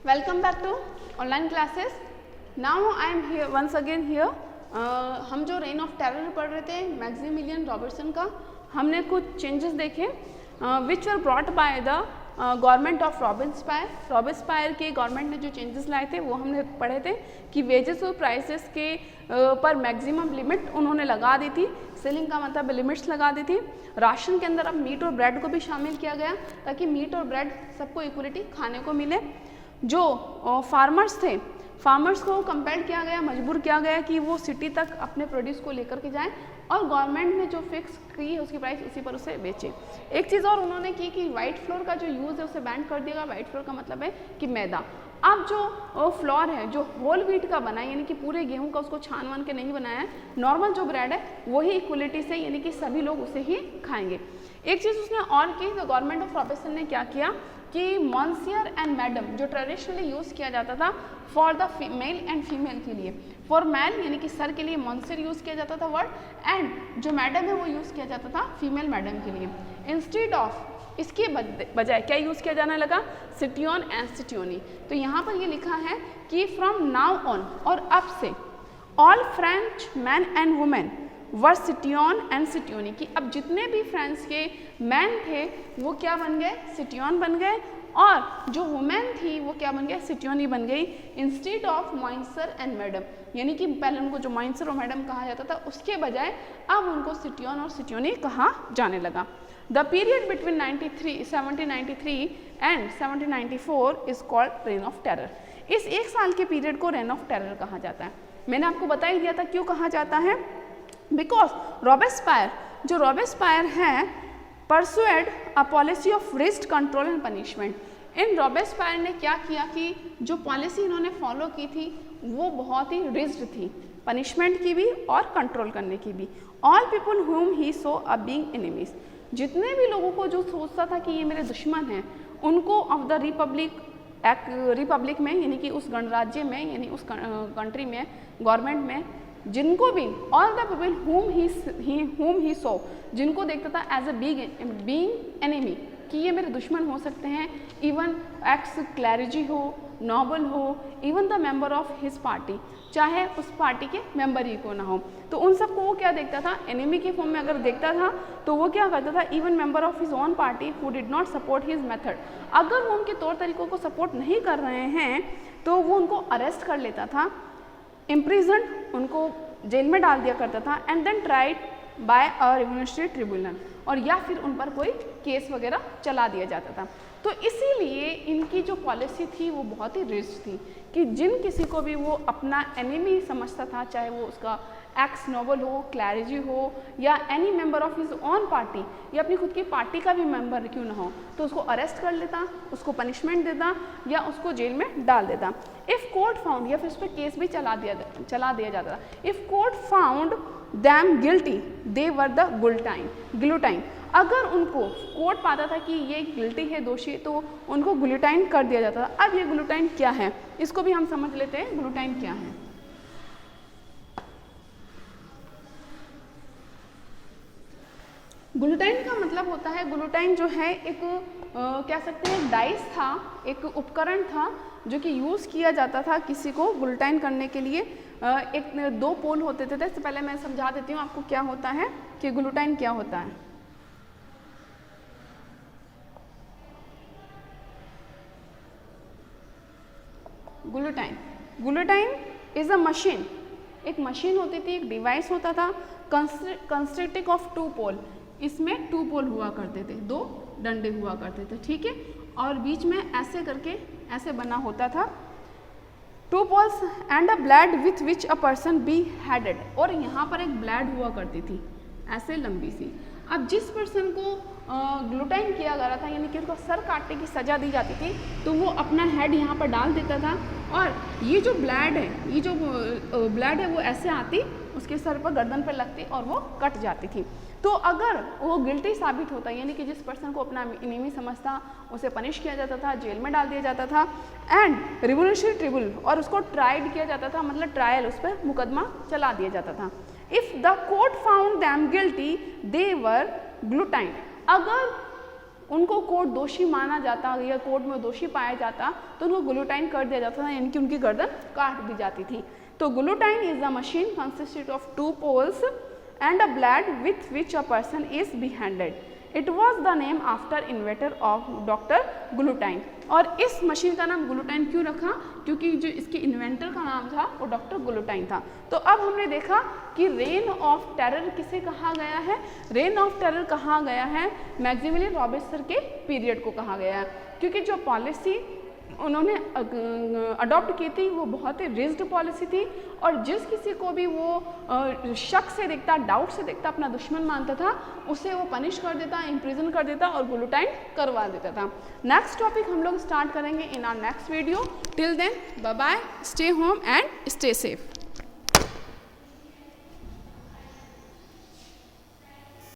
Welcome back to online classes. Now I am here once again here. हम जो rain of terror पढ़ रहे थे मैक्सिमिलियन रॉबर्टसन का, हमने कुछ चेंजेस देखे which were brought by the government of Robespierre के गवर्नमेंट ने जो चेंजेस लाए थे वो हमने पढ़े थे कि वेजेस और प्राइसेस के पर मैक्सिमम लिमिट उन्होंने लगा दी थी। सीलिंग का मतलब लिमिट्स लगा दी थी। राशन के अंदर अब मीट और ब्रेड को भी शामिल किया गया ताकि मीट और ब्रेड सबको इक्वलिटी खाने को मिले। जो फार्मर्स थे, फार्मर्स को कंपेल किया गया, मजबूर किया गया कि वो सिटी तक अपने प्रोड्यूस को लेकर के जाएं और गवर्नमेंट ने जो फिक्स की है उसकी प्राइस उसी पर उसे बेचे। एक चीज़ और उन्होंने की कि वाइट फ्लोर का जो यूज़ है उसे बैन कर दिया गया। वाइट फ्लोर का मतलब है कि मैदा। अब जो फ्लोर है जो होल व्हीट का बना है यानी कि पूरे गेहूं का उसको छान वान के नहीं बनाया है, नॉर्मल जो ब्रेड है वही इक्वलिटी से यानी कि सभी लोग उसे ही खाएंगे। एक चीज़ उसने और की, तो गवर्नमेंट ऑफ रॉबर्टसन ने क्या किया कि मॉन्सियर एंड मैडम जो ट्रेडिशनली यूज़ किया जाता था for the male and female के लिए, फॉर मैन यानी कि सर के लिए मॉन्सियर यूज़ किया जाता था वर्ड, एंड जो मैडम है वो यूज़ किया जाता था फीमेल मैडम के लिए। इंस्टेड ऑफ इसके बजाय क्या यूज़ किया जाने लगा, सिटियोन एंड सिटियोनी। तो यहाँ पर ये लिखा है कि फ्रॉम नाउ ऑन और अब से all French man and women were citoyen and citoyenne, कि अब जितने भी फ्रांस के मैन थे वो क्या बन गए, सिटियोन बन गए, और जो वुमेन थी वो क्या बन गए, सिटियोनी बन गई। इंस्टेड ऑफ मॉइंसर एंड मैडम, यानी कि पहले उनको जो मॉइंसर और मैडम कहा जाता था उसके बजाय अब उनको सिटियोन और सिटियोनी कहा जाने लगा। The period between 1793 and 1794 is called rain of terror. इस एक साल के पीरियड को रेन ऑफ टेरर कहा जाता है। मैंने आपको बता ही दिया था क्यों कहा जाता है, बिकॉज रॉबर्ट्सपायर है परसुएड अ पॉलिसी ऑफ रिस्ट कंट्रोल एंड पनिशमेंट। इन रॉबर्ट्सपायर ने क्या किया कि जो पॉलिसी इन्होंने फॉलो की थी वो बहुत ही रिस्ड थी, पनिशमेंट की भी और कंट्रोल करने की भी। All people whom he so a being enemies, जितने भी लोगों को जो सोचता था कि ये मेरे दुश्मन हैं, उनको ऑफ द रिपब्लिक में यानी कि उस गणराज्य में यानी उस कंट्री में गवर्नमेंट में जिनको भी all the people whom he saw, जिनको देखता था एज अ बीइंग एनिमी कि ये मेरे दुश्मन हो सकते हैं, इवन एक्स क्लैरिजी हो, नोबल हो, even the member of his party, चाहे उस पार्टी के मेंबर ही को ना हो, तो उन सबको वो क्या देखता था, एनिमी के फॉर्म में अगर देखता था तो वो क्या करता था, even member of his own party who did not support his method, अगर वो उनके तौर तरीकों को सपोर्ट नहीं कर रहे हैं तो वो उनको अरेस्ट कर लेता था, इम्प्रिजन उनको जेल में डाल दिया करता था, and then tried by a revolutionary tribunal, और या फिर उन पर कोई केस वगैरह चला दिया जाता था। तो इसीलिए इनकी जो पॉलिसी थी वो बहुत ही रिस्क थी कि जिन किसी को भी वो अपना एनिमी समझता था, चाहे वो उसका एक्स नोबल हो, क्लैरिजी हो, या any member of his own party, या अपनी खुद की पार्टी का भी मेंबर क्यों ना हो, तो उसको अरेस्ट कर लेता, उसको पनिशमेंट देता या उसको जेल में डाल देता। इफ़ कोर्ट फाउंड, या फिर उस पर केस भी चला दिया जाता था। If court found them guilty they were the guillotine, अगर उनको कोर्ट पाता था कि ये गिल्टी है, दोषी, तो उनको ग्लूटाइन कर दिया जाता था। अब ये ग्लूटाइन क्या है इसको भी हम समझ लेते हैं, ग्लूटाइन क्या है। ग्लूटाइन का मतलब होता है, ग्लूटाइन जो है एक कह सकते हैं डाइस था, एक उपकरण था जो कि यूज़ किया जाता था किसी को ग्लूटाइन करने के लिए। एक दो पोल होते थे। इससे पहले मैं समझा देती हूँ आपको क्या होता है कि ग्लूटाइन क्या होता है। ग्लूटाइन इज अ मशीन, एक मशीन होती थी, एक डिवाइस होता था कंस्ट्रक्टिंग ऑफ टू पोल। इसमें टू पोल हुआ करते थे, दो डंडे हुआ करते थे, ठीक है, और बीच में ऐसे करके ऐसे बना होता था, two poles and a blade with which a person be headed, और यहाँ पर एक ब्लेड हुआ करती थी ऐसे लंबी सी। अब जिस पर्सन को ग्लूटाइन किया जा रहा था यानी कि उसको सर काटने की सज़ा दी जाती थी, तो वो अपना हेड यहाँ पर डाल देता था, और ये जो ब्लेड है वो ऐसे आती उसके सर पर, गर्दन पर लगती और वो कट जाती थी। तो अगर वो गिल्टी साबित होता यानी कि जिस पर्सन को अपना एनिमी समझता उसे पनिश किया जाता था, जेल में डाल दिया जाता था, एंड रिवोल्यूशनरी ट्रिब्यूनल, और उसको ट्राइड किया जाता था, मतलब ट्रायल, उस पर मुकदमा चला दिया जाता था। If the court found them guilty they were ग्लूटाइन, अगर उनको कोर्ट दोषी माना जाता या कोर्ट में दोषी पाया जाता तो उनको गुलूटाइन कर दिया जाता था, यानी कि उनकी गर्दन काट दी जाती थी। तो guillotine is the machine consisted of 2 poles and a blade with which a person is behandled. It was the name after inventor of Dr. Guillotine. और इस मशीन का नाम गुलूटाइन क्यों रखा? क्योंकि जो इसके इन्वेंटर का नाम था वो डॉक्टर गुलूटाइन था। तो अब हमने देखा कि रेन ऑफ टेरर किसे कहा गया है। रेन ऑफ टेरर कहा गया है मैक्सिमिलियन रॉबर्टसन के पीरियड को कहा गया है, क्योंकि जो पॉलिसी उन्होंने अडॉप्ट की थी वो बहुत ही रिज्ड पॉलिसी थी, और जिस किसी को भी वो शक से देखता, डाउट से देखता, अपना दुश्मन मानता था, उसे वो पनिश कर देता, इम्प्रिजन कर देता और गुलूटाइन करवा देता था। नेक्स्ट टॉपिक हम लोग स्टार्ट करेंगे in our next video. Till then bye bye, stay home and stay safe.